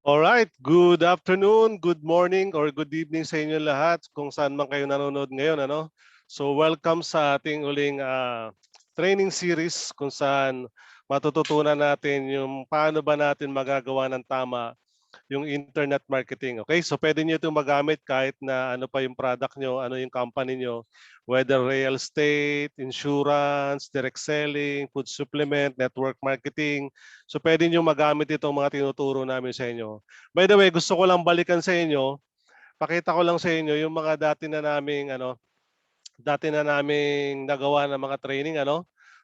Alright, good afternoon, good morning, or good evening sa inyo lahat kung saan man kayo nanonood ngayon. So welcome sa ating uling training series kung saan matututunan natin yung paano ba natin magagawa ng tama yung internet marketing. Okay, so pwede nyo itong magamit kahit na ano pa yung product nyo, ano yung company nyo, whether real estate, insurance, direct selling, food supplement, network marketing. So pwede nyo magamit itong mga tinuturo namin sa inyo. By the way, gusto ko lang balikan sa inyo, pakita ko lang sa inyo yung mga dati na naming nagawa ng mga training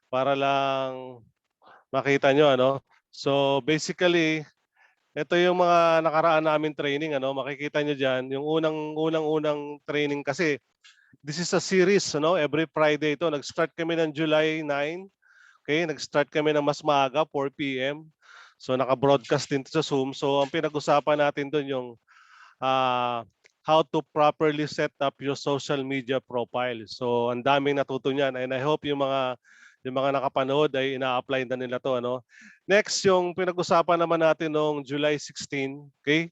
para lang makita nyo So basically, ito yung mga nakaraan namin training makikita nyo diyan yung unang training kasi this is a series every Friday ito. Nag-start kami ng July 9. Okay, nag-start kami ng mas maaga 4 p.m. So naka-broadcast din sa Zoom. So ang pinag-usapan natin doon yung uh, how to properly set up your social media profile. So ang daming natuto niyan and I hope yung mga nakapanood ay ina-apply na nila to Next, yung pinag-usapan naman natin noong July 16, okay?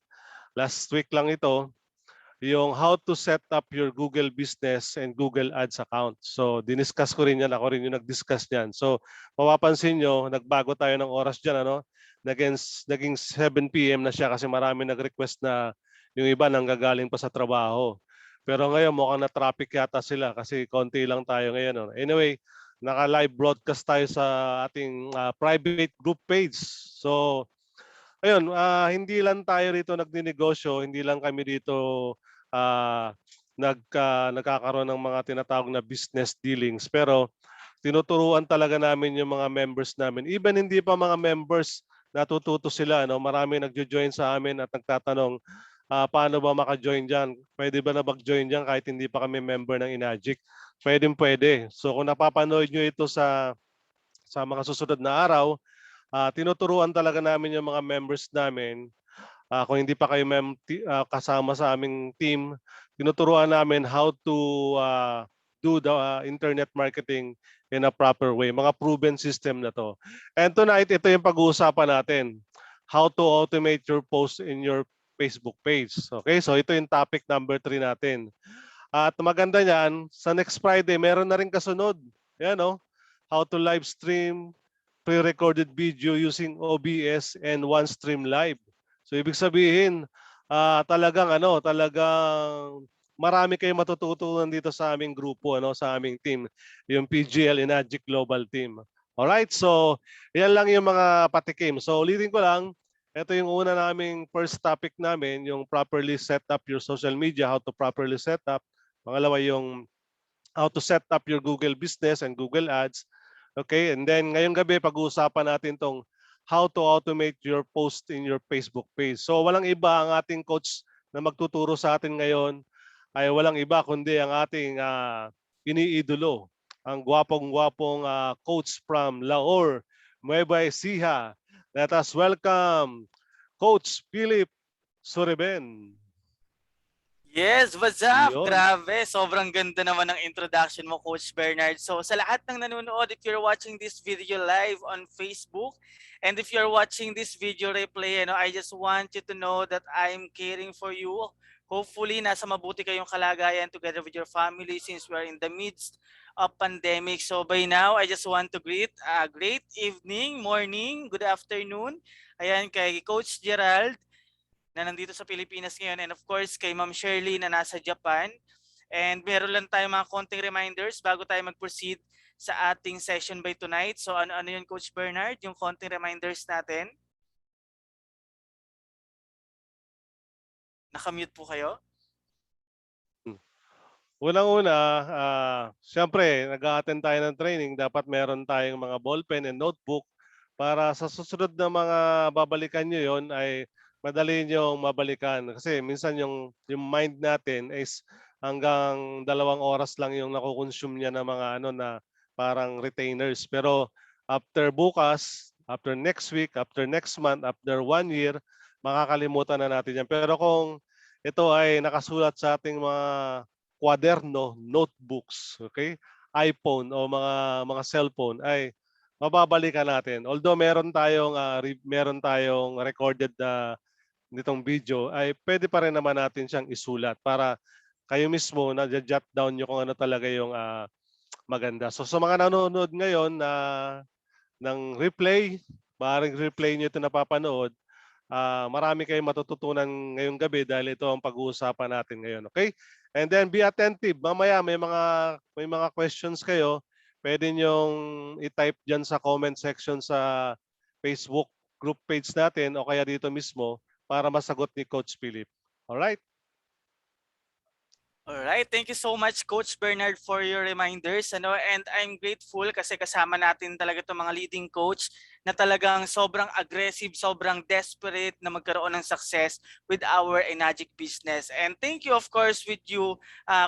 Last week lang ito, yung how to set up your Google Business and Google Ads account. So, diniscuss ko rin yan. Ako rin yung nag-discuss yan. So, mapapansin nyo, nagbago tayo ng oras dyan. Naging 7 p.m. na siya kasi marami nag-request na yung iba nanggagaling pa sa trabaho. Pero ngayon, mukhang na-traffic yata sila kasi konti lang tayo ngayon. Anyway, naka-live broadcast tayo sa ating private group page. So, ayun, hindi lang tayo rito nagninegosyo, hindi lang kami dito uh, nagkakaroon ng mga tinatawag na business dealings. Pero tinuturuan talaga namin yung mga members namin. Even hindi pa mga members, natututo sila. Marami nagjo-join sa amin at nagtatanong, paano ba maka-join dyan? Pwede ba na mag-join dyan kahit hindi pa kami member ng Inagic? Pwede. So kung napapanood nyo ito sa mga susunod na araw, tinuturuan talaga namin yung mga members namin. Kung hindi pa kayo kasama sa aming team, tinuturuan namin how to do the internet marketing in a proper way. Mga proven system na to. And tonight, ito yung pag-uusapan natin. How to automate your post in your Facebook page. Okay, so ito yung topic number 3 natin. At maganda niyan, sa next Friday, meron na rin kasunod. Yan, how to live stream pre-recorded video using OBS and OneStream Live. So ibig sabihin, talagang marami kayong matututunan dito sa aming grupo, sa aming team, yung PGL Inagic Global Team. Alright, so yan lang yung mga patikim. So ulitin ko lang, ito yung una naming first topic namin, yung properly set up your social media, how to properly set up. Pangalawa yung how to set up your Google Business and Google Ads. Okay, and then ngayong gabi pag-uusapan natin tong how to automate your post in your Facebook page. So walang iba, ang ating coach na magtuturo sa atin ngayon ay walang iba kundi ang ating iniidolo, ang gwapong-gwapong coach from Lahore, Nueva Ecija. Let us welcome Coach Philip Suriben. Yes, what's up? Yun. Grabe, sobrang ganda naman ng introduction mo, Coach Bernard. So sa lahat ng nanonood, if you're watching this video live on Facebook, and if you're watching this video replay, I just want you to know that I'm caring for you. Hopefully, nasa mabuti kayong kalagayan together with your family since we're in the midst of pandemic. So by now, I just want to greet a great evening, morning, good afternoon. Ayan, kay Coach Gerald na nandito sa Pilipinas ngayon, and of course kay Ma'am Shirley na nasa Japan. And meron lang tayo mga konting reminders bago tayo mag-proceed sa ating session by tonight. So ano yun, Coach Bernard, yung konting reminders natin? Nakamute po kayo? Unang-una, siyempre nag-a-attend tayo ng training, dapat meron tayong mga ballpen and notebook para sa susunod na mga babalikan nyo yon ay madali nyo mabalikan. Kasi minsan yung mind natin is hanggang 2 oras lang yung nakukonsume niya ng mga na parang retainers. Pero after bukas, after next week, after next month, after 1 year, makakalimutan na natin yan. Pero kung ito ay nakasulat sa ating mga kwaderno, notebooks, okay? iPhone o mga cellphone ay mababalikan natin. Although meron tayong recorded na nitong video ay pwede pa rin naman natin siyang isulat para kayo mismo na jot down nyo kung ano talaga yung maganda. So sa mga nanonood ngayon na ng replay, maaaring replay nyo ito napapanood, marami kayong matututunan ngayong gabi dahil ito ang pag-uusapan natin ngayon. Okay? And then be attentive. Mamaya may mga questions kayo. Pwede nyong i-type dyan sa comment section sa Facebook group page natin o kaya dito mismo para masagot ni Coach Philip. Alright? Alright, thank you so much Coach Bernard for your reminders. And I'm grateful kasi kasama natin talaga itong mga leading coach na talagang sobrang aggressive, sobrang desperate na magkaroon ng success with our Enagic business. And thank you of course with you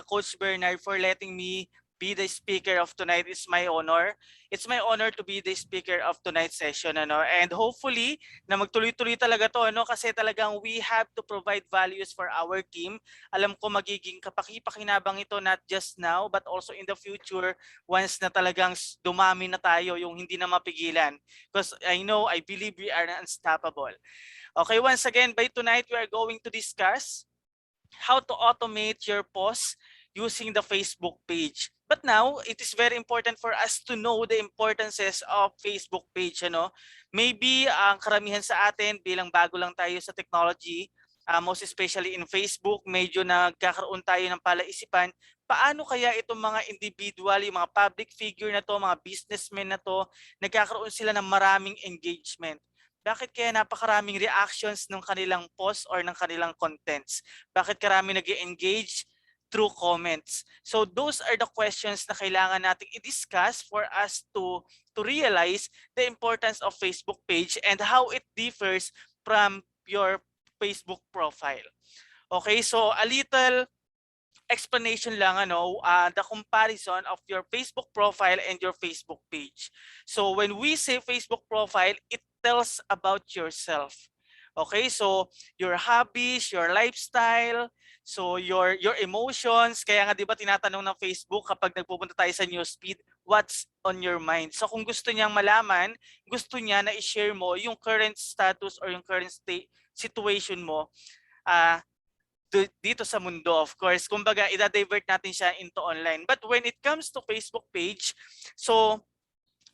Coach Bernard for letting me be the speaker of tonight. It's my honor. It's my honor to be the speaker of tonight's session. And hopefully na magtuloy-tuloy talaga to kasi talagang we have to provide values for our team. Alam ko magiging kapaki-pakinabang ito not just now but also in the future once na talagang dumami na tayo yung hindi na mapigilan. Because I believe we are unstoppable. Okay, once again, by tonight we are going to discuss how to automate your posts using the Facebook page. But now, it is very important for us to know the importances of Facebook page. Maybe ang karamihan sa atin bilang bago lang tayo sa technology, most especially in Facebook, medyo nagkakaroon tayo ng palaisipan, paano kaya itong mga individual, yung mga public figure na to, mga businessmen na to, nagkakaroon sila ng maraming engagement? Bakit kaya napakaraming reactions ng kanilang post or ng kanilang contents? Bakit karami nag-engage through comments? So those are the questions na kailangan nating i-discuss for us to realize the importance of Facebook page and how it differs from your Facebook profile. Okay, so a little explanation lang, the comparison of your Facebook profile and your Facebook page. So when we say Facebook profile, it tells about yourself. Okay, so your hobbies, your lifestyle, so your emotions. Kaya nga 'di ba tinatanong ng Facebook kapag nagpupunta tayo sa newsfeed, what's on your mind? So kung gusto niyang malaman, gusto niya na i-share mo yung current status or yung current situation mo dito sa mundo, of course. Kumbaga, i-divert natin siya into online. But when it comes to Facebook page, so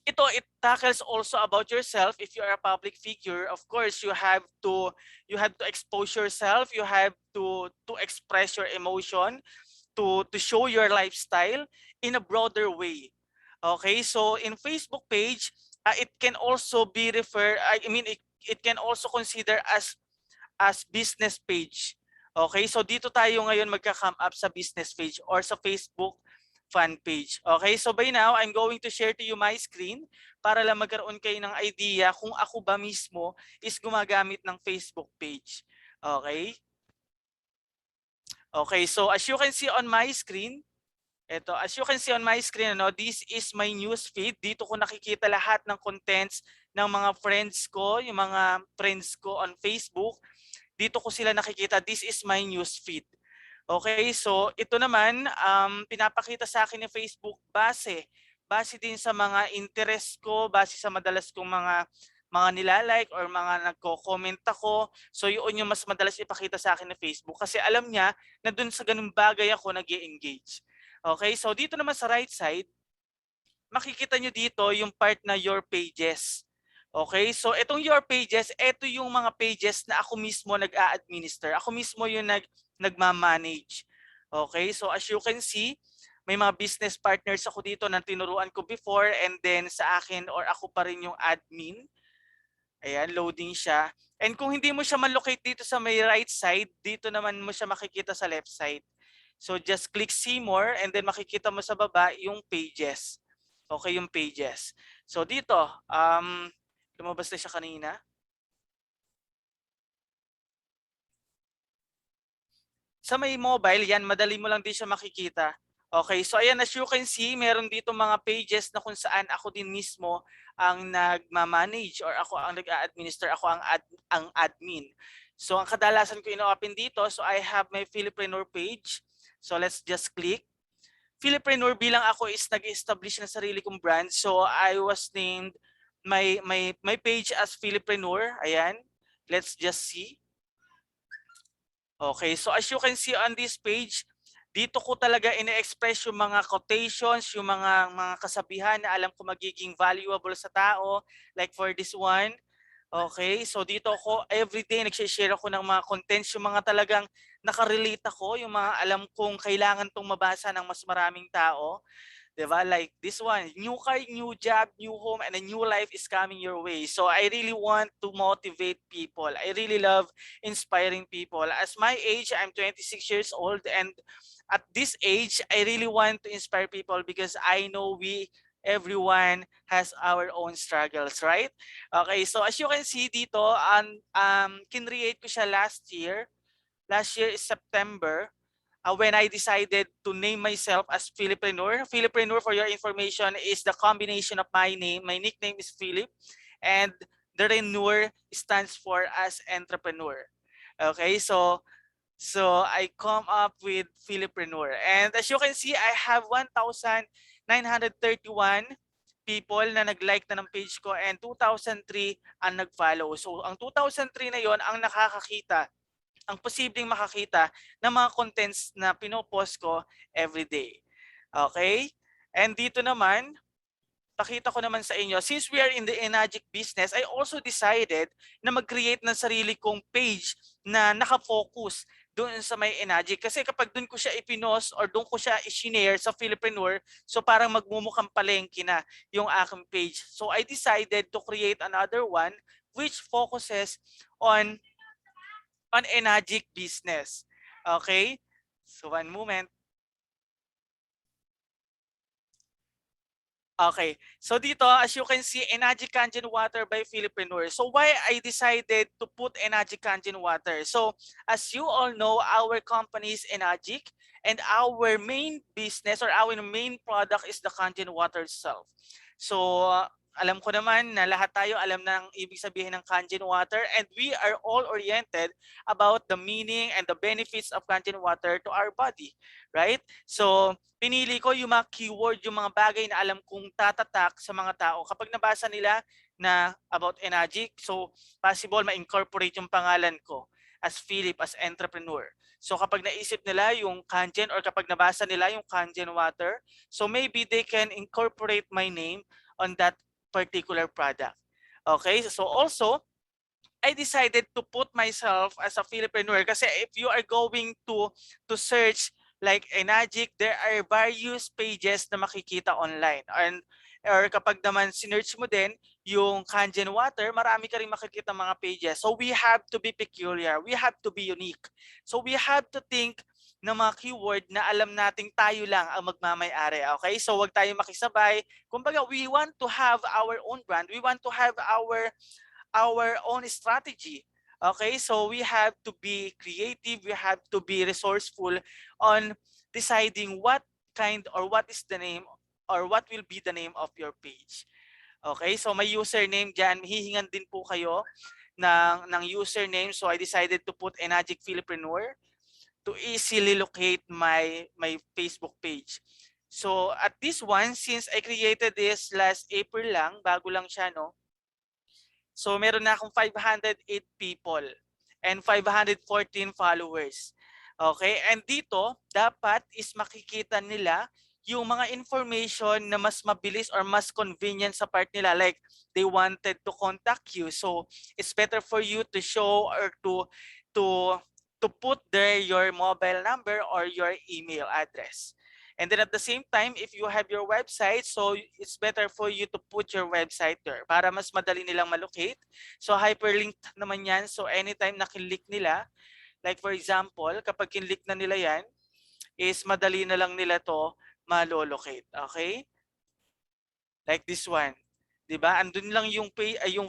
it tackles also about yourself. If you are a public figure, of course, you have to expose yourself. You have to express your emotion, to show your lifestyle in a broader way. Okay, so in Facebook page, it can also be it can also consider as business page. Okay, so dito tayo ngayon magka-come up sa business page or sa Facebook fan page. Okay, so by now, I'm going to share to you my screen para lang magkaroon kayo ng idea kung ako ba mismo is gumagamit ng Facebook page. Okay? Okay, so as you can see on my screen, this is my news feed. Dito ko nakikita lahat ng contents ng mga friends ko, yung mga friends ko on Facebook. Dito ko sila nakikita. This is my news feed. Okay, so ito naman pinapakita sa akin ni Facebook base din sa mga interest ko, base sa madalas kong mga nilalike or mga nagko-comment ako. So yun yung mas madalas ipakita sa akin ni Facebook kasi alam niya na dun sa ganung bagay ako nag-i-engage. Okay, so dito naman sa right side, makikita nyo dito yung part na your pages. Okay, so itong your pages, ito yung mga pages na ako mismo nag-a-administer. Ako mismo yung nagma-manage. Okay, so as you can see, may mga business partners ako dito na tinuruan ko before and then sa akin or ako pa rin yung admin. Ayan, loading siya. And kung hindi mo siya ma-locate dito sa may right side, dito naman mo siya makikita sa left side. So just click see more and then makikita mo sa baba yung pages. Okay, yung pages. So dito, lumabas na siya kanina. Sa may mobile, yan, madali mo lang din siya makikita. Okay, so ayan, as you can see, meron dito mga pages na kung saan ako din mismo ang nagma-manage or ako ang nag-a-administer, ako ang admin. So ang kadalasan ko ino-open dito, so I have my Philippreneur page. So let's just click. Philippreneur bilang ako is nag-establish ng sarili kong brand. So I was named my page as Philippreneur. Ayan. Let's just see. Okay, so as you can see on this page, dito ko talaga ine-express yung mga quotations, yung mga kasabihan na alam ko magiging valuable sa tao. Like for this one, okay, so dito ako everyday nagse-share ako ng mga contents, yung mga talagang nakarelate ako, yung mga alam kong kailangan tong mabasa ng mas maraming tao. Diba? Like this one, new car, new job, new home, and a new life is coming your way. So I really want to motivate people. I really love inspiring people. As my age, I'm 26 years old, and at this age, I really want to inspire people because I know everyone has our own struggles, right? Okay, so as you can see dito, kinreate ko siya last year. Last year is September. When I decided to name myself as Philippreneur. Philippreneur, for your information, is the combination of my name. My nickname is Philip, and the Reneur stands for as entrepreneur. Okay, so I come up with Philippreneur. And as you can see, I have 1,931 people na nag-like na ng page ko and 2,003 ang nag-follow. So ang 2,003 na yon ang nakakakita, ang posibleng makakita ng mga contents na pinopost ko everyday. Okay? And dito naman, pakita ko naman sa inyo, since we are in the Enagic business, I also decided na mag-create ng sarili kong page na nakafocus doon sa may Enagic. Kasi kapag doon ko siya ipinost or doon ko siya i-share sa Philippreneur, so parang magmumukhang palengke na yung aking page. So I decided to create another one which focuses on Enagic business. Okay? So one moment. Okay. So dito, as you can see, Enagic Kangen Water by Philippreneur. So why I decided to put Enagic Kangen Water? So as you all know, our company is Enagic, and our main business or our main product is the Kangen Water itself. So alam ko naman na lahat tayo alam na ang ibig sabihin ng Kangen Water, and we are all oriented about the meaning and the benefits of Kangen Water to our body, right? So pinili ko yung mga keyword, yung mga bagay na alam kong tatatak sa mga tao. Kapag nabasa nila na about Enagic, so possible ma-incorporate yung pangalan ko as Philip, as entrepreneur. So kapag naisip nila yung Kangen or kapag nabasa nila yung Kangen Water, so maybe they can incorporate my name on that particular product. Okay, so also, I decided to put myself as a Philippreneur kasi if you are going to search like Enagic, there are various pages na makikita online. Or kapag naman sinearch mo din yung Kangen Water, marami ka rin makikita mga pages. So we have to be peculiar. We have to be unique. So we have to think ng mga keyword na alam nating tayo lang ang magmamay-ari. Okay? So wag tayo makisabay. Kumbaga, we want to have our own brand. We want to have our own strategy. Okay? So we have to be creative. We have to be resourceful on deciding what kind or what is the name or what will be the name of your page. Okay? So may username dyan. Hihingan din po kayo ng username. So I decided to put Enagic Philippreneur to easily locate my Facebook page. So at this one, since I created this last April lang, bago lang siya, no? So meron na akong 508 people and 514 followers. Okay? And dito, dapat is makikita nila yung mga information na mas mabilis or mas convenient sa part nila. Like, they wanted to contact you. So it's better for you to show or to put there your mobile number or your email address. And then at the same time, if you have your website, so it's better for you to put your website there para mas madali nilang malocate. So hyperlinked naman yan. So anytime na kinlik nila, like for example, kapag kinlik na nila yan, is madali na lang nila to malolocate. Okay? Like this one. Diba? Andun lang yung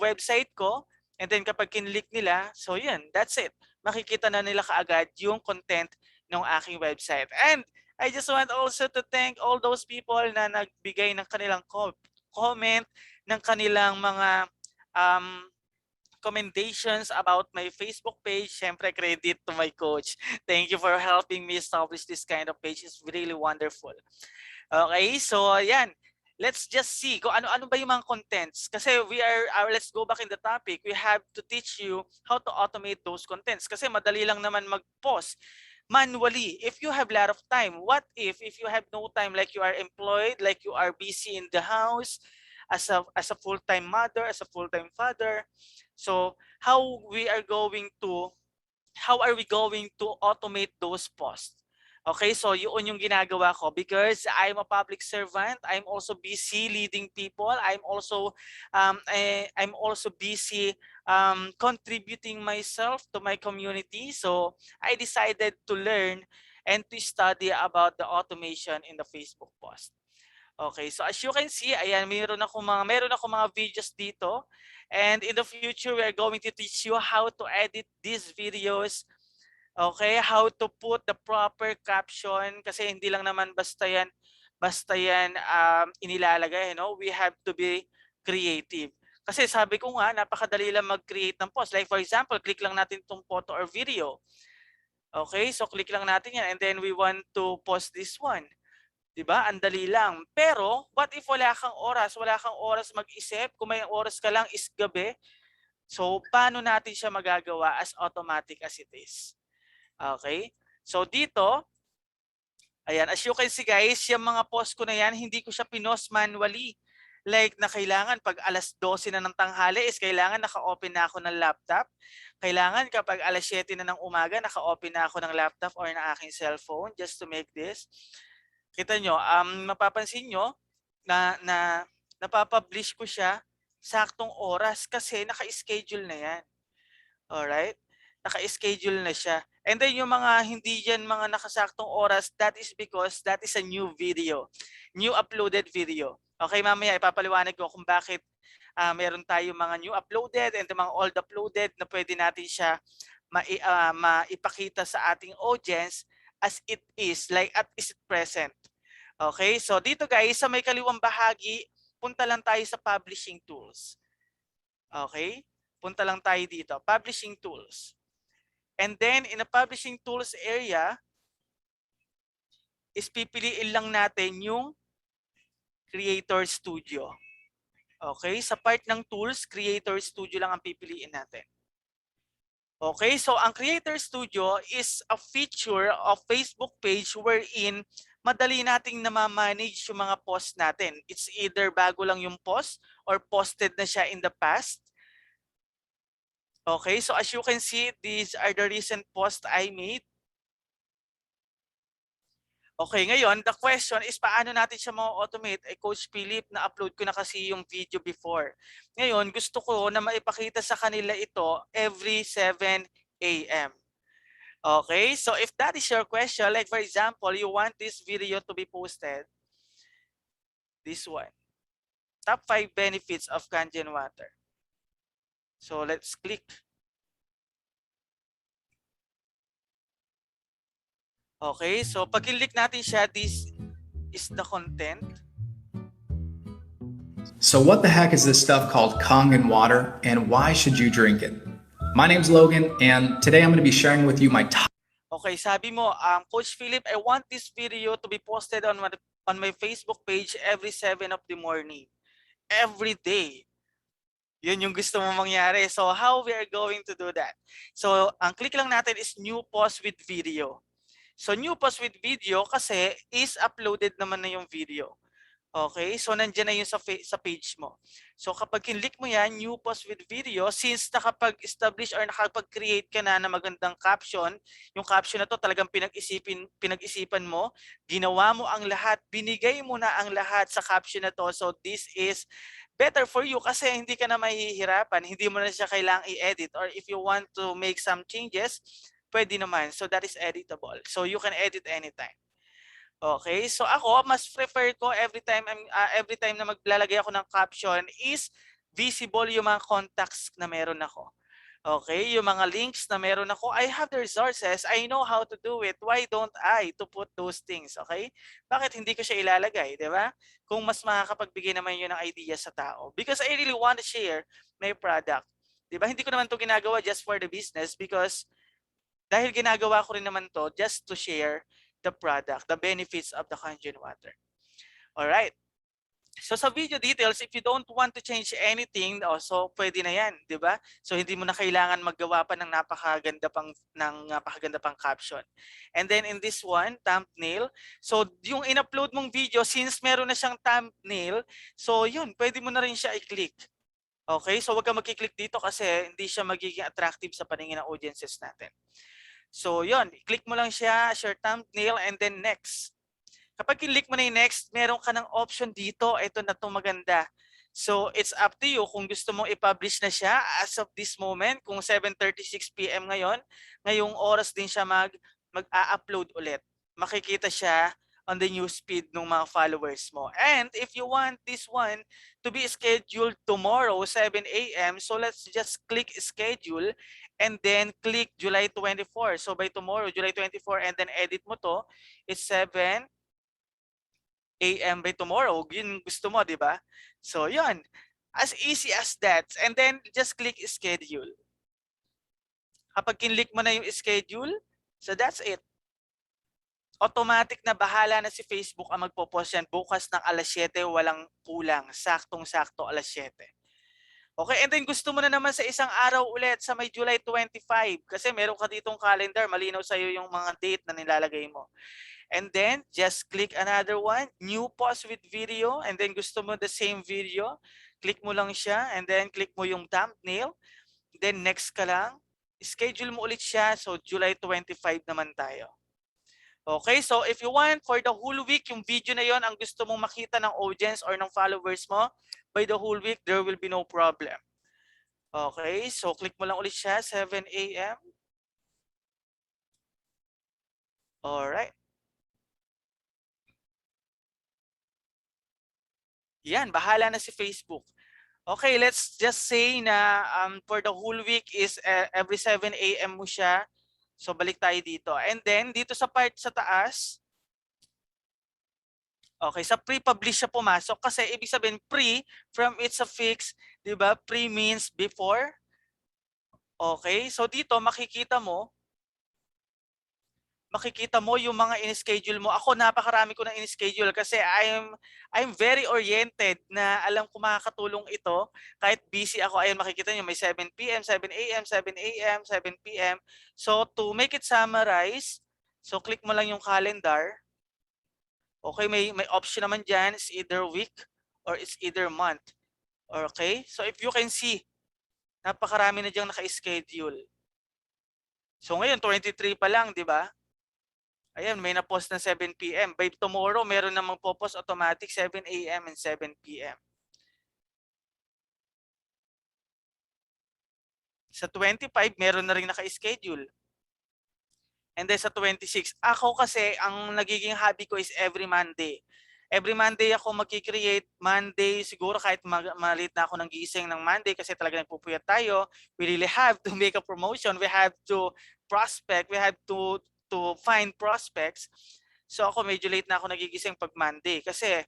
website ko. And then kapag kinlik nila, so yan, that's it. Makikita na nila kaagad yung content ng aking website. And I just want also to thank all those people na nagbigay ng kanilang comment, ng kanilang mga commendations about my Facebook page. Siyempre, credit to my coach. Thank you for helping me establish this kind of page. It's really wonderful. Okay, so yan. let's just see kung ano-ano ba yung mga contents. Kasi let's go back in the topic. We have to teach you how to automate those contents. Kasi madali lang naman mag-post manually if you have a lot of time. What if you have no time, like you are employed, like you are busy in the house as a full-time mother, as a full-time father? So how are we going to automate those posts? Okay, so yun yung ginagawa ko because I'm a public servant. I'm also busy leading people. I'm also busy contributing myself to my community. So I decided to learn and to study about the automation in the Facebook post. Okay, so as you can see, ayan, meron ako mga videos dito. And in the future, we are going to teach you how to edit these videos. Okay, how to put the proper caption kasi hindi lang naman basta yan inilalagay, no? We have to be creative. Kasi sabi ko nga, napakadali lang mag-create ng post. Like for example, click lang natin itong photo or video. Okay, so click lang natin yan and then we want to post this one. 'Di ba? Ang dali lang. Pero what if wala kang oras mag-isip, kung may oras ka lang is gabi. So paano natin siya magagawa as automatic as it is? Okay? So dito, ayan, as you can see guys, yung mga post ko na yan, hindi ko siya pinost manually. Like na kailangan pag alas 12 na ng tanghali is kailangan naka-open na ako ng laptop. Kailangan kapag alas 7 na ng umaga, naka-open na ako ng laptop or ng aking cellphone just to make this. Kita nyo, mapapansin nyo na napapublish ko siya saktong oras kasi naka-schedule na yan. Alright? Naka-schedule na siya. And then yung mga hindi yan mga nakasaktong oras, that is because that is a new video. New uploaded video. Okay, mamaya ipapaliwanag ko kung bakit meron tayo mga new uploaded and mga old uploaded na pwede natin siya maipakita sa ating audience as it is, like at is it present. Okay, so dito guys, sa may kaliwang bahagi, punta lang tayo sa publishing tools. Okay? Punta lang tayo dito, publishing tools. And then in the publishing tools area, is pipiliin lang natin yung Creator Studio. Okay, sa part ng tools, Creator Studio lang ang pipiliin natin. Okay, so ang Creator Studio is a feature of Facebook page wherein madali nating na-manage yung mga post natin. It's either bago lang yung post or posted na siya in the past. Okay, so as you can see, these are the recent posts I made. Okay, ngayon, the question is paano natin siya ma-automate? Coach Philip, na-upload ko na kasi yung video before. Ngayon, gusto ko na maipakita sa kanila ito every 7 a.m. Okay, so if that is your question, like for example, you want this video to be posted, this one, top 5 benefits of Kangen water. So let's click. Okay, so pag click natin siya, this is the content. So what the heck is this stuff called Kangen water and why should you drink it? My name's Logan and today I'm going to be sharing with you my top. Okay, sabi mo, Coach Philip, I want this video to be posted on my Facebook page every 7 of the morning. Every day. Yun yung gusto mo mangyari. So how we are going to do that? So ang click lang natin is new post with video. So new post with video kasi is uploaded naman na yung video. Okay, so nandiyan na yun sa page mo. So kapag kinlik mo yan, new post with video, since nakapag-establish or nakapag-create ka na magandang caption, yung caption na to talagang pinag-isipan mo, ginawa mo ang lahat, binigay mo na ang lahat sa caption na to. So this is better for you kasi hindi ka na mahihirapan, hindi mo na siya kailangang i-edit, or if you want to make some changes, pwede naman. So that is editable. So you can edit anytime. Okay, so ako mas prefer ko every time na maglalagay ako ng caption is visible yung mga contacts na meron ako. Okay, yung mga links na meron ako, I have the resources, I know how to do it. Why don't I to put those things? Okay? Bakit hindi ko siya ilalagay, di ba? Kung mas makakapagbigay naman yun ng idea sa tao. Because I really want to share my product. Di ba? Hindi ko naman to ginagawa just for the business because dahil ginagawa ko rin naman to just to share the product, the benefits of the Kangen water. All right. So sa video details, if you don't want to change anything, so pwede na yan, di ba? So hindi mo na kailangan maggawa pa ng napakaganda pang caption. And then in this one, thumbnail. So yung in-upload mong video, since meron na siyang thumbnail, so yun, pwede mo na rin siya i-click. Okay, so wag kang magki-click dito kasi hindi siya magiging attractive sa paningin ng audiences natin. So yun, i-click mo lang siya, share thumbnail, and then next. Kapag click mo na yung next, meron ka ng option dito. Ito na itong maganda. So, it's up to you kung gusto mong i-publish na siya as of this moment. Kung 7:36 PM ngayon, ngayong oras din siya mag-a-upload ulit. Makikita siya on the newsfeed ng mga followers mo. And if you want this one to be scheduled tomorrow, 7 AM, so let's just click schedule and then click July 24. So, by tomorrow, July 24, and then edit mo to, it's 7 AM by tomorrow. Yun gusto mo, di ba? So, yun. As easy as that. And then, just click schedule. Kapag kinlik mo na yung schedule, so that's it. Automatic na bahala na si Facebook ang magpo-post yan bukas ng alas 7, walang kulang. Saktong-sakto alas 7. Okay, and then gusto mo na naman sa isang araw ulit sa may July 25 kasi meron ka ditong calendar, malinaw sa'yo yung mga date na nilalagay mo. And then, just click another one, new post with video, and then gusto mo the same video, click mo lang siya, and then click mo yung thumbnail, then next ka lang, schedule mo ulit siya, so July 25 naman tayo. Okay, so if you want for the whole week, yung video na yon ang gusto mong makita ng audience or ng followers mo, by the whole week, there will be no problem. Okay, so click mo lang ulit siya, 7 AM. Alright. Yan, bahala na si Facebook. Okay, let's just say na for the whole week is every 7 AM mo siya. So balik tayo dito. And then dito sa part sa taas, okay, sa pre-publish siya pumasok kasi ibig sabihin pre from its suffix, 'di ba? Pre means before. Okay, so dito makikita mo yung mga in-schedule mo. Ako napakarami ko nang in-schedule kasi I'm very oriented na alam ko makakatulong ito. Kahit busy ako, ayun makikita niyo may 7 PM, 7 AM, 7 AM, 7 PM. So to make it summarize, so click mo lang yung calendar. Okay, may option naman diyan, is either week or it's either month. Okay? So if you can see, napakarami na diyang naka-schedule. So ngayon 23 pa lang, 'di ba? Ayan, may na-post na 7 PM. By tomorrow, meron na magpo-post automatic 7 AM and 7 PM. Sa 25, meron na rin naka-schedule. And then sa 26, ako kasi, ang nagiging hobby ko is every Monday. Every Monday ako magki-create. Monday, siguro kahit malit na ako ng gising ng Monday kasi talaga nagpupuyat tayo. We really have to make a promotion. We have to prospect. We have to find prospects. So ako medyo late na ako nagigising pag Monday kasi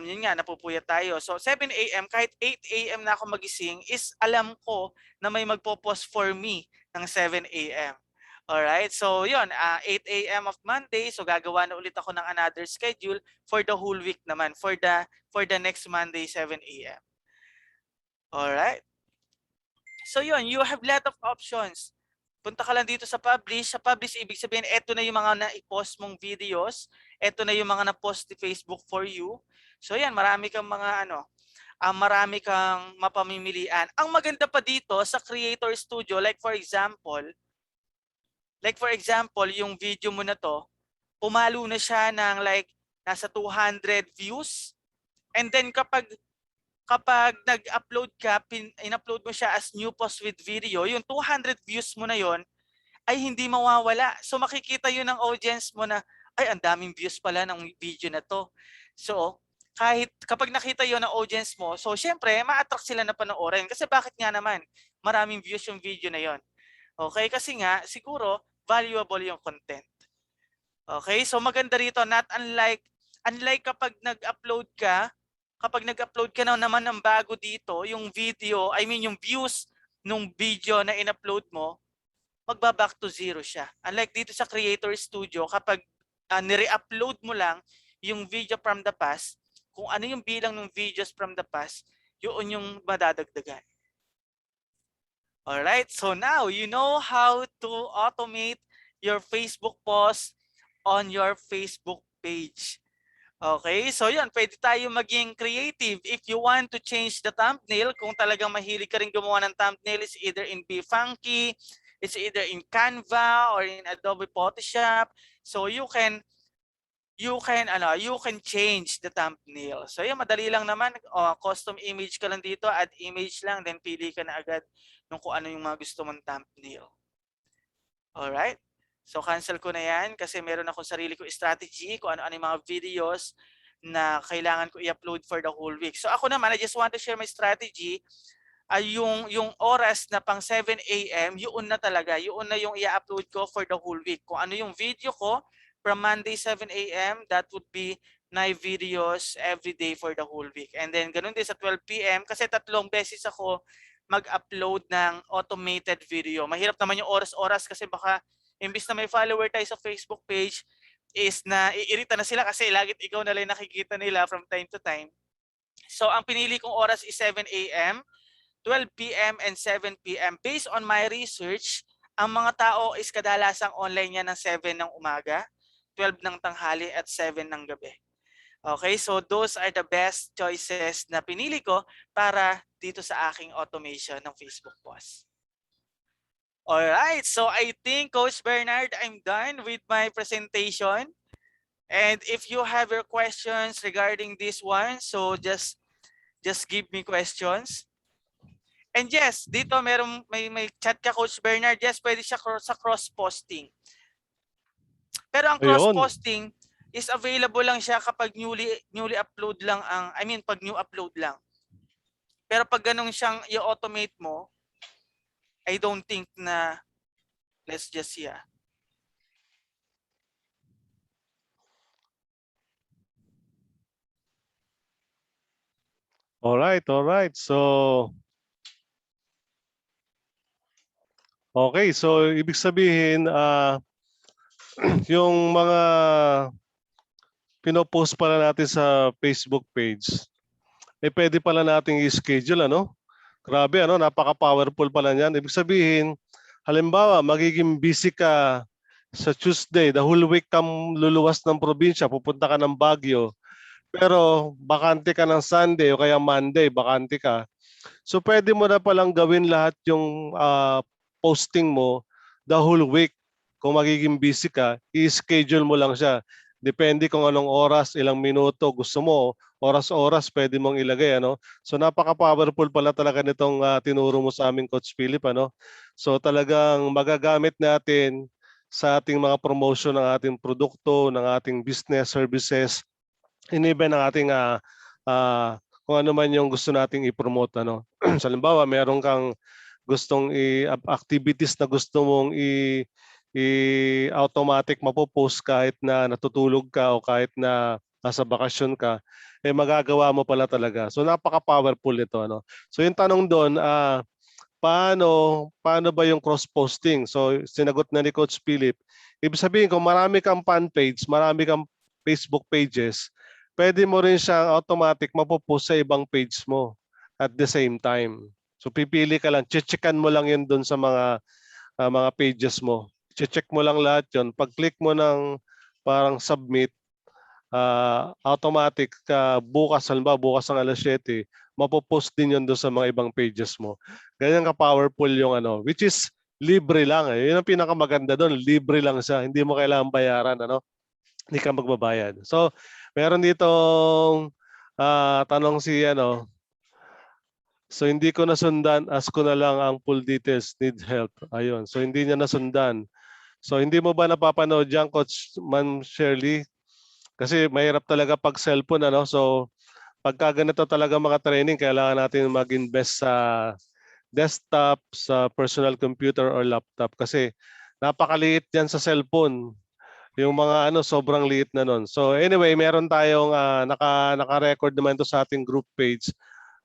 yun nga, napupuyat tayo. So 7 AM, kahit 8 AM na ako magising is alam ko na may magpo-post for me ng 7 AM. Alright, so yun, 8 AM of Monday, so gagawa na ulit ako ng another schedule for the whole week naman, for the next Monday, 7 AM. Alright. So yun, you have lot of options. Punta ka lang dito sa publish. Sa publish, ibig sabihin, eto na yung mga na-post mong videos. Eto na yung mga na-post ni Facebook for you. So yan, marami kang marami kang mapamimilian. Ang maganda pa dito sa Creator Studio, like for example, yung video mo na to, pumalo na siya ng like nasa 200 views. And then kapag nag-upload ka, in-upload mo siya as new post with video, yung 200 views mo na yon ay hindi mawawala. So makikita yun ng audience mo na, ay, ang daming views pala ng video na to. So, kapag nakita yun ng audience mo, so syempre, ma-attract sila na panoorin. Kasi bakit nga naman, maraming views yung video na yon. Okay, kasi nga, siguro, valuable yung content. Okay, so maganda rito, not unlike kapag nag-upload ka na naman ng bago dito, yung video, yung views nung video na in-upload mo, magba-back to zero siya. Unlike dito sa Creator Studio, kapag nire-upload mo lang yung video from the past, kung ano yung bilang ng videos from the past, yun yung madadagdagan. Alright, so now you know how to automate your Facebook post on your Facebook page. Okay, so yun, pwede tayo maging creative. If you want to change the thumbnail, kung talagang mahilig ka rin gumawa ng thumbnail, it's either in Funky, it's either in Canva or in Adobe Photoshop. So you can change the thumbnail. So yun, madali lang naman. Custom image ka lang dito, add image lang, then pili ka na agad nung kung ano yung mga gusto mong thumbnail. Alright? So cancel ko na yan kasi meron akong sarili ko strategy kung ano-ano yung mga videos na kailangan ko i-upload for the whole week. So ako naman, I just want to share my strategy. Yung oras na pang 7 AM, yun na talaga. Yun na yung i-upload ko for the whole week. Kung ano yung video ko from Monday 7 AM, that would be my videos every day for the whole week. And then ganun din sa 12 PM kasi 3 beses ako mag-upload ng automated video. Mahirap naman yung oras-oras kasi baka imbis na may follower tayo sa Facebook page is na iirita na sila kasi lagit ikaw na lang nakikita nila from time to time. So ang pinili kong oras is 7 AM, 12 PM, and 7 PM. Based on my research, ang mga tao is kadalasang online yan ng 7 ng umaga, 12 ng tanghali, at 7 ng gabi. Okay, so those are the best choices na pinili ko para dito sa aking automation ng Facebook post. Alright, so I think Coach Bernard, I'm done with my presentation. And if you have your questions regarding this one, so just give me questions. And yes, dito may chat ka, Coach Bernard. Yes, pwede siya sa cross-posting. Pero ang cross-posting is available lang siya kapag newly upload lang pag new upload lang. Pero pag ganun siyang i-automate mo, I don't think na, let's just see. Alright. So, okay. So, ibig sabihin, yung mga pinopost pala natin sa Facebook page, pwede pala nating i-schedule, ano? Grabe, ano? Napaka-powerful pala niyan. Ibig sabihin, halimbawa, magiging busy ka sa Tuesday, the whole week kang luluwas ng probinsya, pupunta ka ng Baguio, pero bakante ka ng Sunday o kaya Monday, bakante ka. So pwede mo na palang gawin lahat yung posting mo the whole week. Kung magiging busy ka, i-schedule mo lang siya. Depende kung anong oras, ilang minuto gusto mo, oras-oras pwede mong ilagay, ano? So napaka-powerful pala talaga nitong tinuro mo sa amin, Coach Philip, ano? So talagang magagamit natin sa ating mga promotion ng ating produkto, ng ating business services, in-even ng ating kung ano man yung gusto nating i-promote, ano? So halimbawa, meron kang gustong activities na gusto mong automatic mapopost kahit na natutulog ka o kahit na nasa bakasyon ka, magagawa mo pala talaga. So napaka-powerful nito, ano. So yung tanong doon, paano ba yung cross-posting? So sinagot na ni Coach Philip. Ibig sabihin kung marami kang fan page, marami kang Facebook pages, pwede mo rin siyang automatic mapopost sa ibang page mo at the same time. So pipili ka lang, checkan mo lang yun doon sa mga pages mo. Check mo lang lahat yun. Pag-click mo ng parang submit, automatic bukas, halimbawa bukas ng alas 7, mapopost din yun doon sa mga ibang pages mo. Ganyan ka-powerful yung ano, which is libre lang. Yun ang pinakamaganda doon, libre lang siya. Hindi mo kailangan bayaran, ano? Hindi ka magbabayad. So, meron ditong tanong si ano, so hindi ko nasundan, ask ko na lang ang full details, need help. Ayun, so hindi niya nasundan. So hindi mo ba napapanood yan, Coach Ma'am Shirley? Kasi mahirap talaga pag cellphone, ano? So pagka ganito talaga mga training, kailangan natin mag-invest sa desktop, sa personal computer or laptop kasi napakaliit yan sa cellphone. Yung mga ano, sobrang liit na nun. So anyway, meron tayong naka-record naman ito sa ating group page.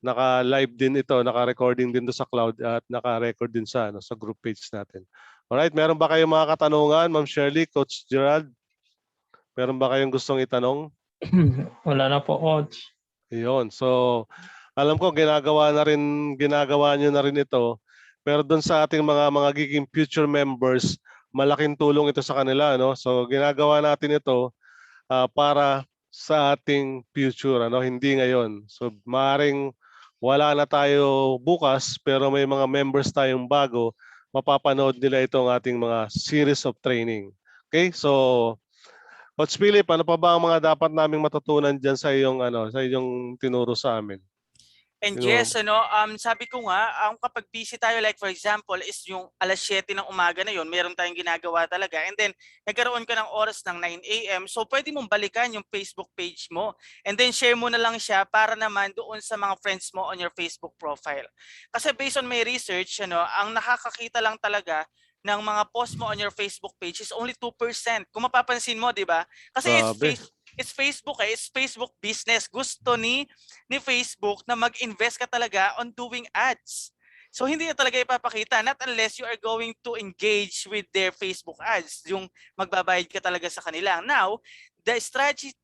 Naka-live din ito, naka-recording din ito sa cloud at naka-record din sa group page natin. Alright, meron ba kayong mga katanungan, Ma'am Shirley, Coach Gerald? Meron ba kayong gustong itanong? Wala na po, Coach. Yun. So, alam ko ginagawa niyo na rin ito. Pero doon sa ating mga giging future members, malaking tulong ito sa kanila, no? So, ginagawa natin ito para sa ating future, ano, hindi ngayon. So, maaring wala na tayo bukas, pero may mga members tayong bago, mapapanood nila itong ating mga series of training. Okay? So, Coach Philip, ano pa ba ang mga dapat naming matutunan diyan sa iyong tinuro sa amin? And Tinuro yes, sabi ko nga, kapag busy tayo, like for example, is yung 7:00 ng umaga na yon, meron tayong ginagawa talaga. And then, nagkaroon ka ng oras ng 9 a.m. So, pwede mong balikan yung Facebook page mo. And then, share mo na lang siya para naman doon sa mga friends mo on your Facebook profile. Kasi based on my research, ang nakakakita lang talaga ng mga post mo on your Facebook page is only 2%. Kung mapapansin mo, di ba? Kasi grabe. it's Facebook it's Facebook business. Gusto ni Facebook na mag-invest ka talaga on doing ads. So hindi na talaga ipapakita not unless you are going to engage with their Facebook ads, yung magbabayad ka talaga sa kanila. Now, the strategy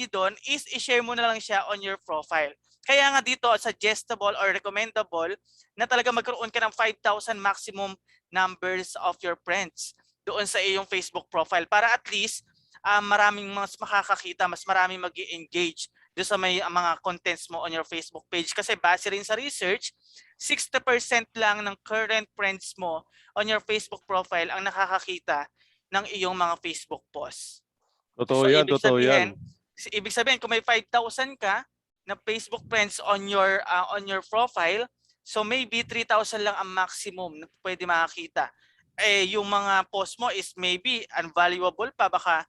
doon is i-share mo na lang siya on your profile. Kaya nga dito suggestible or recommendable na talaga magkaroon ka ng 5,000 maximum numbers of your friends doon sa iyong Facebook profile para at least maraming mas makakakita, mas maraming mag-engage doon sa may mga contents mo on your Facebook page. Kasi base rin sa research, 60% lang ng current friends mo on your Facebook profile ang nakakakita ng iyong mga Facebook posts. Totoo So yan, totoo yan. ibig sabihin kung may 5,000 ka na Facebook friends on your profile, so maybe 3,000 lang ang maximum na pwede makakita. Yung mga post mo is maybe unvaluable pa, baka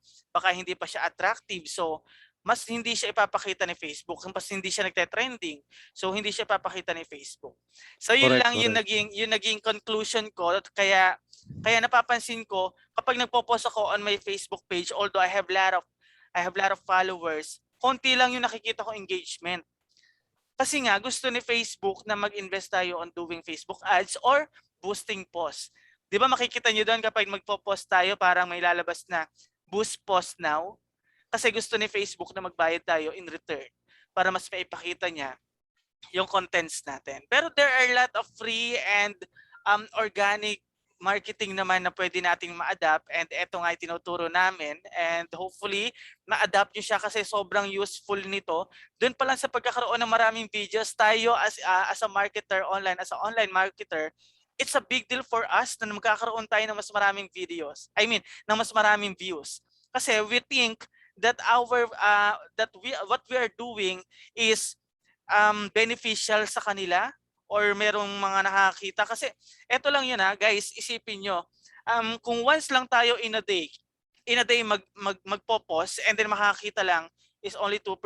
hindi pa siya attractive. So mas hindi siya ipapakita ni Facebook, mas hindi siya nagte-trending. So hindi siya ipapakita ni Facebook. So yun Correct, lang yung correct. naging conclusion ko, kaya napapansin ko kapag nagpo-post ako on my Facebook page, although I have lot of followers, konti lang yung nakikita ko engagement. Kasi nga gusto ni Facebook na mag-invest tayo on doing Facebook ads or boosting posts. 'Di ba makikita niyo doon kapag magpo-post tayo parang may lalabas na boost post now? Kasi gusto ni Facebook na magbayad tayo in return para mas maipakita niya yung contents natin. Pero there are a lot of free and organic marketing naman na pwede nating ma-adapt, and eto nga tinuturo namin, and hopefully ma-adapt nyo siya kasi sobrang useful nito. Doon pa lang sa pagkakaroon ng maraming videos, tayo as a marketer online, as an online marketer, it's a big deal for us na magkakaroon tayo ng mas maraming videos. I mean, ng mas maraming views. Kasi we think that what we are doing is beneficial sa kanila or merong mga nakakita. Kasi eto lang yun guys, isipin nyo, kung once lang tayo in a day magpo-post and then makakita lang is only 2%.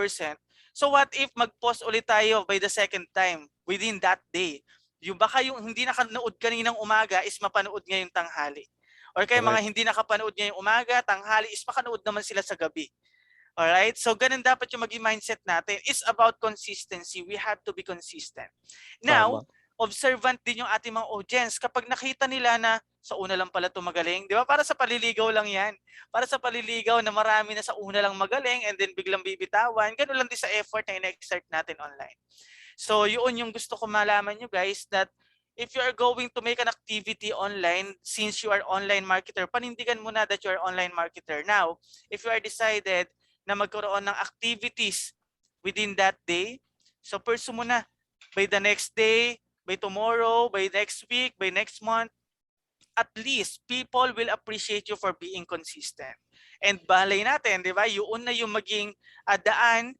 So what if mag-post ulit tayo by the second time within that day? Yung baka yung hindi nakanood kaninang umaga is mapanood ngayong tanghali. Or kaya mga Correct. hindi nakapanood ngayong umaga, tanghali is makanood naman sila sa gabi. Alright? So ganun dapat yung maging mindset natin. It's about consistency. We have to be consistent. Now, Tama. observant din yung ating mga audience. Kapag nakita nila na sa una lang pala ito magaling, di ba? Para sa paliligaw lang yan. Para sa paliligaw na marami na sa una lang magaling and then biglang bibitawan. Ganun lang din sa effort na ina-exert natin online. So yun yung gusto ko malaman nyo guys, that if you are going to make an activity online, since you are online marketer, panindigan mo na that you are online marketer. Now, if you are decided na magkaroon ng activities within that day, so pursue mo na. By the next day, by tomorrow, by next week, by next month, at least people will appreciate you for being consistent. And balay natin, di ba? Yun na yung maging daan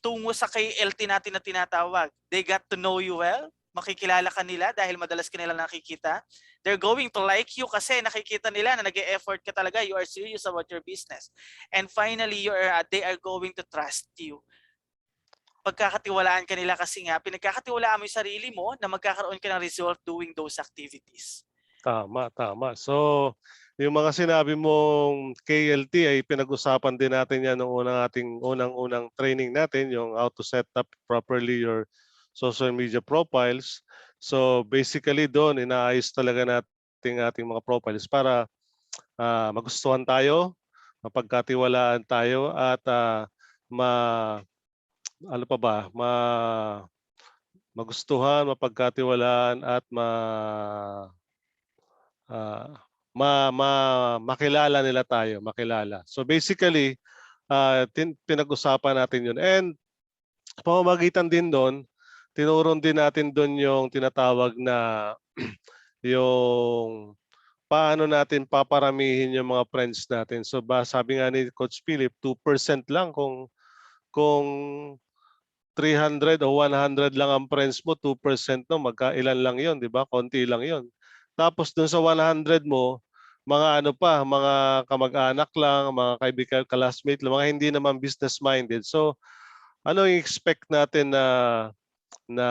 tungo sa KLT natin na tinatawag. They got to know you well. Makikilala ka nila dahil madalas ka nila nakikita. They're going to like you kasi nakikita nila na nag-e-effort ka talaga. You are serious about your business. And finally, they are going to trust you. Pagkakatiwalaan ka nila kasi nga, pinagkakatiwalaan mo yung sarili mo na magkakaroon ka ng result doing those activities. Tama, tama. So, yung mga sinabi mong KLT ay pinag-usapan din natin yan nung unang-unang training natin, yung how to set up properly your social media profiles. So, basically doon, inaayos talaga natin ating mga profiles para magustuhan tayo, mapagkatiwalaan tayo, at ano pa ba, magustuhan, mapagkatiwalaan at ah, makilala nila tayo, makilala. So basically, pinag-usapan natin 'yun. And pamamagitan din doon, tinuron din natin doon yung tinatawag na yung paano natin paparamihin yung mga friends natin. So sabi nga ni Coach Philip, 2% lang kung 300 o 100 lang ang friends mo, 2% no, magkailan lang 'yon, 'di ba? Konti lang 'yon. Tapos dun sa 100 mo, mga ano pa, mga kamag-anak lang, mga kaibigan, classmate lang, mga hindi naman business minded. So ano yung expect natin na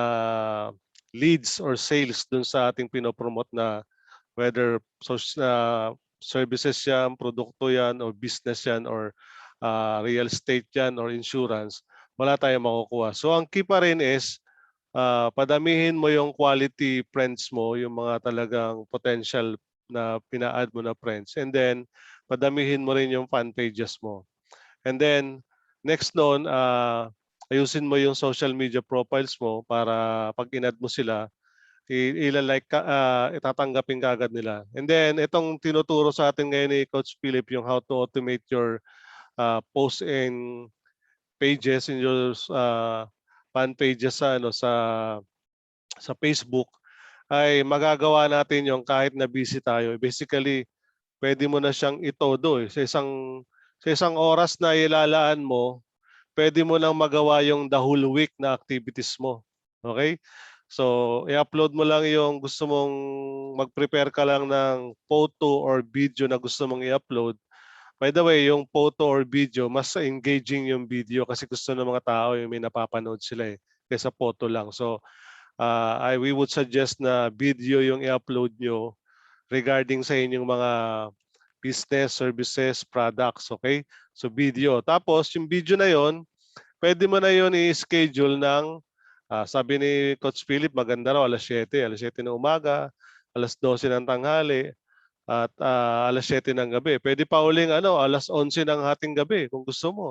leads or sales dun sa ating pinopromote na whether services yan, produkto yan, or business yan, or real estate yan, or insurance, wala tayong makukuha. So ang key pa rin is padamihin mo yung quality friends mo, yung mga talagang potential na pina-add mo na friends. And then, padamihin mo rin yung fan pages mo. And then, next noon, ayusin mo yung social media profiles mo para pag in-add mo sila, ila-like ka, itatanggapin ka agad nila. And then, itong tinuturo sa atin ngayon ni Coach Philip, yung how to automate your posts and pages in your fan pages sa Facebook, ay magagawa natin yung kahit na busy tayo. Basically, pwede mo na siyang itodo eh. Sa isang oras na ilalaan mo, pwede mo nang magawa yung the whole week na activities mo. Okay? So, i-upload mo lang yung gusto mong mag-prepare ka lang ng photo or video na gusto mong i-upload. By the way, yung photo or video, mas engaging yung video kasi gusto ng mga tao yung may napapanood sila eh, kaysa photo lang. So, we would suggest na video yung i-upload nyo regarding sa inyong mga business, services, products, okay? So video. Tapos yung video na yon, pwede mo na yon i-schedule ng, sabi ni Coach Philip, maganda raw alas 7 ng umaga, alas 12 ng tanghali, at alas 7 ng gabi. Pwede pa uling alas 11 ng hating gabi kung gusto mo.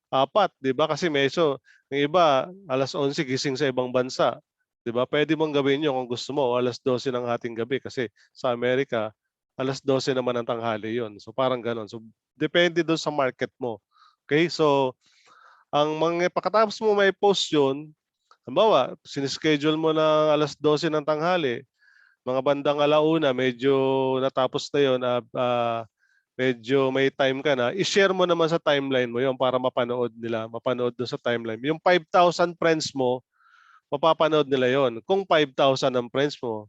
Apat, 'di ba? Kasi yung iba alas 11 gising sa ibang bansa. 'Di ba? Pwede mong gawin 'yon kung gusto mo, o alas 12 ng hating gabi kasi sa Amerika alas 12 naman ng tanghali 'yon. So parang gano'n. So depende doon sa market mo. Okay? So ang mga pagkatapos mo may post 'yon, halimbawa, sinischedule mo na alas 12 ng tanghali, mga bandang alauna, medyo natapos na 'yon, medyo may time ka na, i-share mo naman sa timeline mo 'yon para mapanood nila, mapanood doon sa timeline. Yung 5,000 friends mo, mapapanood nila 'yon. Kung 5,000 ang friends mo,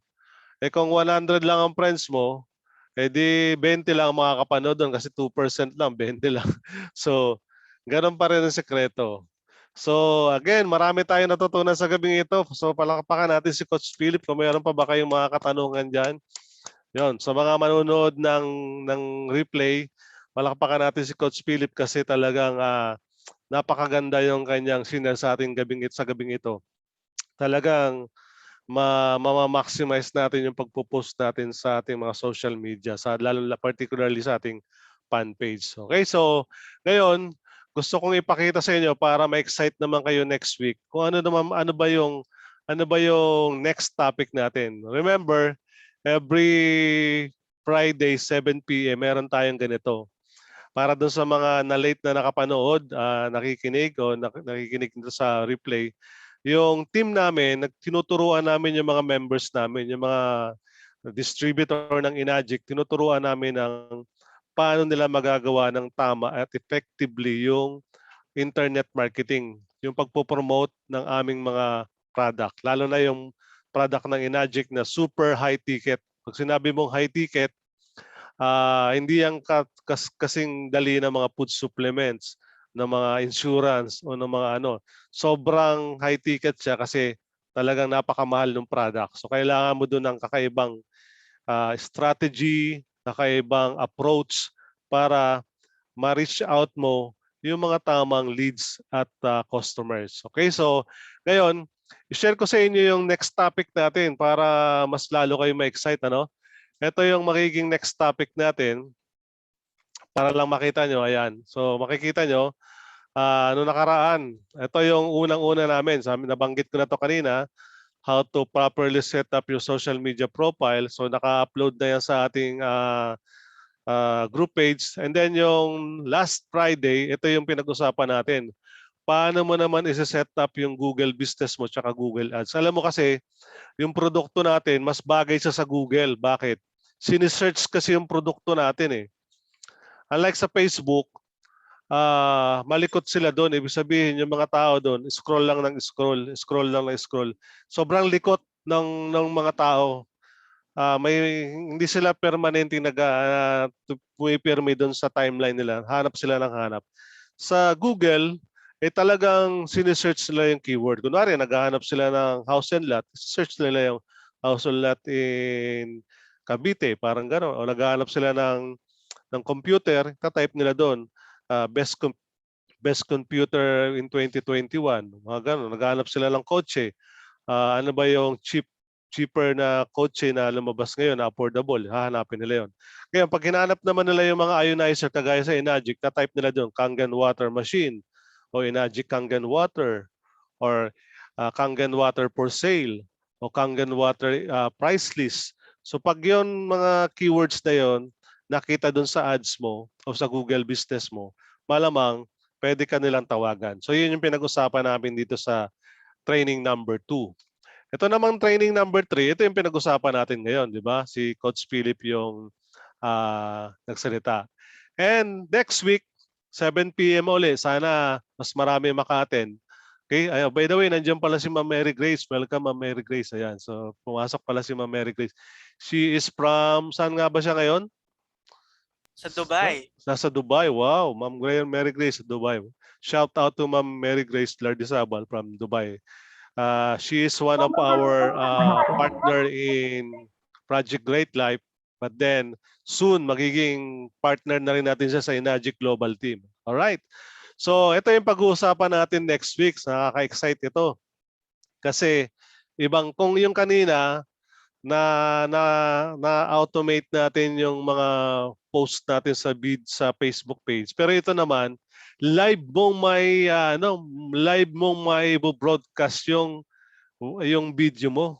kung 100 lang ang friends mo, di 20 lang ang makakapanood doon kasi 2% lang, 20 lang. So, gano'n pa rin ang sekreto. So, again, marami tayong natutunan sa gabing ito. So, palakpakan natin si Coach Philip kung mayroon pa ba kayong mga katanungan diyan. 'Yon, sa mga manonood ng replay, palakpakan natin si Coach Philip kasi talagang napakaganda yung kanyang share sa ating sa gabing ito. Talagang mama-maximize natin yung pagpo-post natin sa ating mga social media, lalo na particularly sa ating fan page. Okay, so ngayon gusto kong ipakita sa inyo para ma-excite naman kayo next week kung ano ba yung next topic natin. Remember, every Friday 7 PM meron tayong ganito. Para doon sa mga na-late na nakapanood, nakikinig o nakikinig dito sa replay, yung team namin, tinuturuan namin yung mga members namin, yung mga distributor ng Inagic, tinuturuan namin ng paano nila magagawa ng tama at effectively yung internet marketing, yung pagpo-promote ng aming mga product, lalo na yung product ng Inagic na super high ticket. Pag sinabi mong high ticket, hindi yan kasing dali ng mga food supplements, ng mga insurance o ng mga sobrang high ticket siya kasi talagang napakamahal ng product. So kailangan mo doon ng kakaibang strategy, kakaibang approach para ma-reach out mo yung mga tamang leads at customers. Okay, so ngayon, i-share ko sa inyo yung next topic natin para mas lalo kayo ma-excite. Ito yung magiging next topic natin para lang makita nyo. Ayan. So makikita nyo, Ano nakaraan, ito yung unang-una namin. Nabanggit ko na to kanina, how to properly set up your social media profile. So naka-upload na yan sa ating group page. And then yung last Friday, ito yung pinag-usapan natin. Paano mo naman isi-set up yung Google Business mo tsaka Google Ads? Alam mo kasi, yung produkto natin, mas bagay siya sa Google. Bakit? Sinisearch kasi yung produkto natin eh. Unlike sa Facebook, malikot sila doon. Ibig sabihin, yung mga tao doon, scroll lang ng scroll, scroll lang ng scroll. Sobrang likot ng mga tao. Hindi sila permanente pumipirmi doon sa timeline nila. Hanap sila ng hanap. Sa Google, talagang sinisearch nila yung keyword. Kunwari, naghahanap sila ng house and lot, search nila yung house and lot in Cavite, parang gano'n. O naghahanap sila ng computer, tatype nila doon, best computer in 2021. Mga gano'n. Naghahanap sila ng kotse. Ano ba yung cheaper na kotse na lumabas ngayon, na affordable, hahanapin nila yon. Kaya pag hinanap naman nila yung mga ionizer kagaya sa Enagic, na-type nila doon, Kangen water machine, o Enagic Kangen water, or Kangen water for sale, o Kangen water price list. So pag yon mga keywords na yon nakita doon sa ads mo o sa Google business mo, malamang pwede ka nilang tawagan. So yun yung pinag-usapan namin dito sa training number 2. Ito namang training number 3, ito yung pinag-usapan natin ngayon, di ba? Si Coach Philip yung nagsalita. And next week, 7 p.m. ulit, sana mas marami maka-attend. Okay? By the way, nandiyan pala si Ma'am Mary Grace. Welcome, Ma'am Mary Grace. Ayan. So, pumasok pala si Ma'am Mary Grace. She is from, saan nga ba siya ngayon? Sa Dubai. Nasa Dubai. Wow, Ma'am Mary Grace sa Dubai. Shout out to Ma'am Mary Grace Lardizabal from Dubai. She is one of our partner in Project Great Life, but then soon magiging partner na rin natin siya sa Enagic Global Team. All right. So ito yung pag-uusapan natin next week. Nakaka-excite ito. Kasi kung yung kanina na automate natin yung mga post natin sa Facebook page. Pero ito naman live mong may broadcast yung video mo.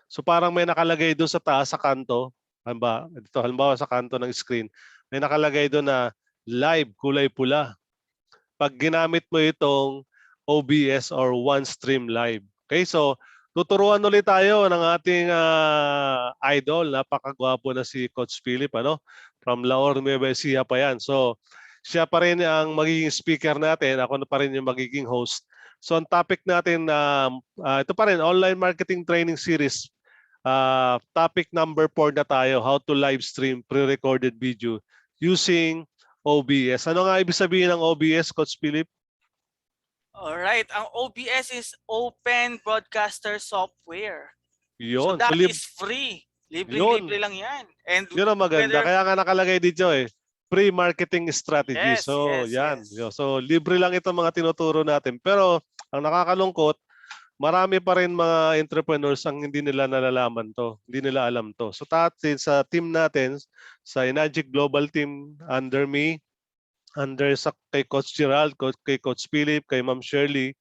So parang may nakalagay doon sa taas sa kanto, halimbawa sa kanto ng screen, may nakalagay doon na live kulay pula. Pag ginamit mo itong OBS or OneStream Live. Okay, so tuturuan ulit tayo ng ating idol, napakagwapo na si Coach Philip, from Laor Nueva Ecija pa yan. So siya pa rin ang magiging speaker natin, ako pa rin yung magiging host. So ang topic natin, ito pa rin, online marketing training series. Topic number 4 na tayo, how to live stream pre-recorded video using OBS. Ano nga ibig sabihin ng OBS, Coach Philip? Alright, ang OBS is Open Broadcaster Software. Yun. So that is free. Libre lang yan. And yun ang maganda. Kaya nga nakalagay dito free marketing strategy. Yes, So yes. So libre lang itong mga tinuturo natin. Pero ang nakakalungkot, marami pa rin mga entrepreneurs ang hindi nila nalalaman to. Hindi nila alam to. So sa team natin, sa Enagic Global Team, under me, kay Coach Gerald, kay Coach Philip, kay Ma'am Shirley,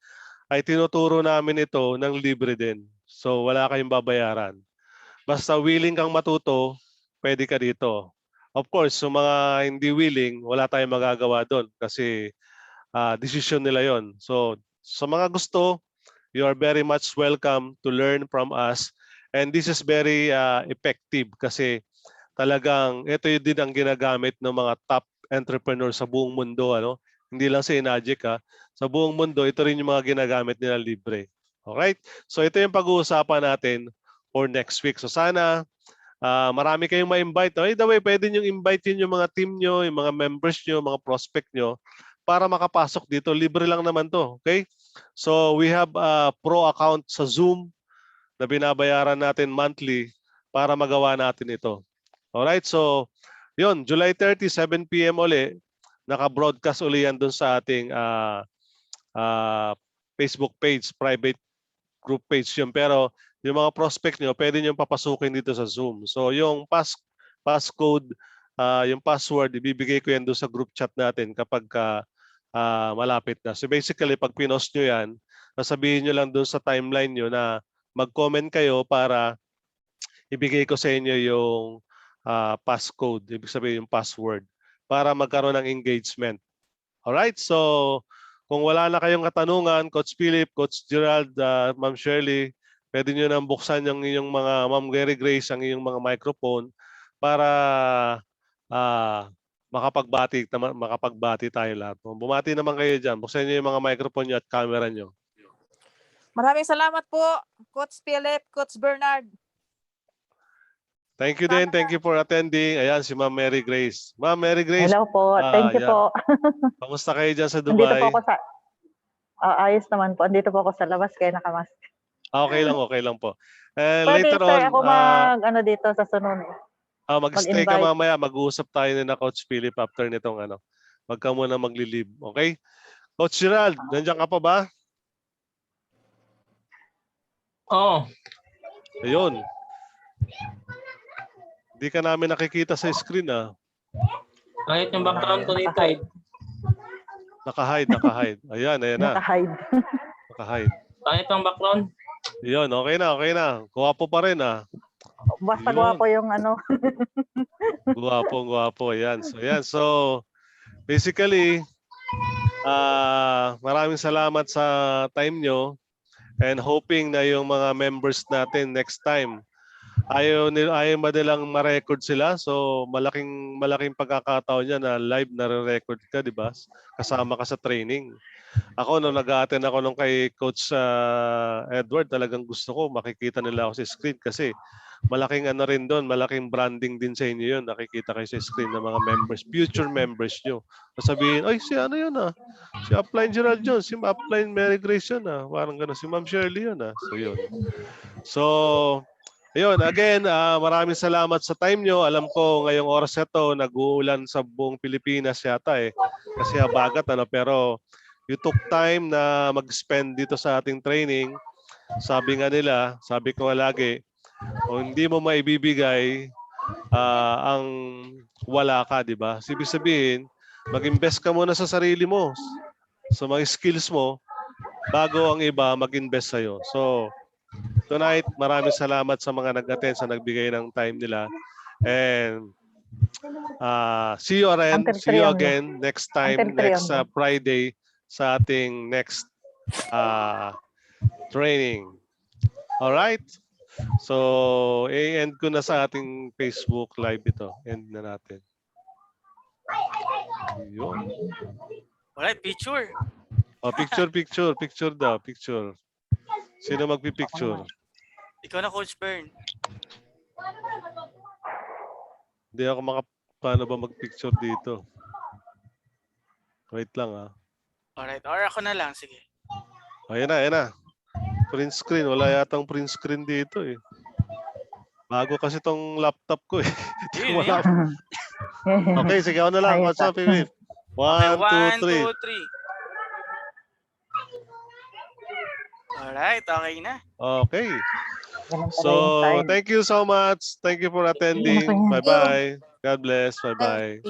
ay tinuturo namin ito ng libre din. So wala kayong babayaran. Basta willing kang matuto, pwede ka dito. Of course, sa mga hindi willing, wala tayong magagawa doon kasi decision nila yon. So sa mga gusto, you are very much welcome to learn from us. And this is very effective kasi talagang ito din ang ginagamit ng mga top entrepreneurs sa buong mundo. Hindi lang sa Enagic. Sa buong mundo, ito rin yung mga ginagamit nila libre. Alright? So ito yung pag-uusapan natin for next week. So sana marami kayong ma-invite. By the way, pwede nyo invite yung mga team nyo, yung mga members nyo, mga prospect nyo para makapasok dito. Libre lang naman to. Okay? So we have a pro account sa Zoom na binabayaran natin monthly para magawa natin ito. Alright? So yun, July 30, 7 p.m. uli, naka-broadcast uli yan dun sa ating Facebook page, private group page yun. Pero yung mga prospect nyo, pwede nyo papasukin dito sa Zoom. So yung passcode, yung password, ibibigay ko yan doon sa group chat natin kapag malapit na. So basically, pag pinost nyo yan, sasabihin nyo lang doon sa timeline nyo na mag-comment kayo para ibigay ko sa inyo yung passcode, ibig sabihin yung password, para magkaroon ng engagement. Alright, so kung wala na kayong katanungan, Coach Philip, Coach Gerald, Ma'am Shirley, pwede nyo nang buksan yung inyong mga, Ma'am Mary Grace, ang inyong mga microphone para makapagbati tayo lahat. Bumati naman kayo dyan. Buksan nyo yung mga microphone nyo at camera nyo. Maraming salamat po, Coach Philip, Coach Bernard. Thank you din. Thank you for attending. Ayan, si Ma'am Mary Grace. Ma'am Mary Grace, Hello po. Thank you yan. po. Kamusta kayo dyan sa Andito Dubai? po ako sa ayos naman po. Andito po ako sa labas kaya nakamask. Okay lang po. And Pwede later sir, on, ako ano dito sa sunod. mag-stay ka mag-invite. mamaya. Mag-uusap tayo na Coach Philip after nitong ano. Wag ka muna magli-leave. Okay? Coach Gerald, nandiyan ka pa ba? Oo. Ayun. Hindi ka namin nakikita sa screen Kahit yung background ko dito eh. Naka-hide. Ayan na. Naka-hide. Naka-hide. Kahit yung background. Yun, okay na. Guwapo pa rin Basta Yun. gwapo yung ano. Guwapo. Ayan. So basically, maraming salamat sa time nyo and hoping na yung mga members natin next time ayaw madalang ma-record sila. So malaking pagkakataon niya na live na re-record ka, di ba? Kasama ka sa training. Ako nung nag-a-attend ako nung kay Coach Edward, talagang gusto ko makikita nila ako sa screen kasi malaking ano rin doon, malaking branding din sa inyo yun. Nakikita kayo sa screen ng mga members, future members nyo. Sabihin, ay si ano yun si Upline Gerald yun, si Upline Mary Grace yun Parang gano'n, si Ma'am Shirley yun So yun. So, ayun, again, maraming salamat sa time nyo. Alam ko ngayong oras ito, nag-uulan sa buong Pilipinas yata kasi habagat pero you took time na mag-spend dito sa ating training. Sabi ko nga lagi, kung hindi mo maibibigay ang wala ka, di ba? Ibig sabihin, mag-invest ka muna sa sarili mo, sa mga skills mo, bago ang iba mag-invest sa'yo. So, tonight, maraming salamat sa mga nag-attend, sa nagbigay ng time nila. And see you again next time, next Friday sa ating next training. Alright? So, i-end ko na sa ating Facebook Live ito. End na natin. Yun. Alright, picture. Picture daw. Picture. Sino magpipicture? Ikaw na, Coach Bern. Hindi ako paano ba magpicture dito? Wait lang Alright, or ako na lang, sige. Ayan na. Print screen. Wala yatang print screen dito Bago kasi tong laptop ko Yun, Okay, sige ako na lang. What's up, Philip? 1, 2, 3. 1, 2, 3. Alright, okay na. Okay. Ganun pala So, yung time. thank you so much. Thank you for attending. Bye-bye. God bless. Bye-bye.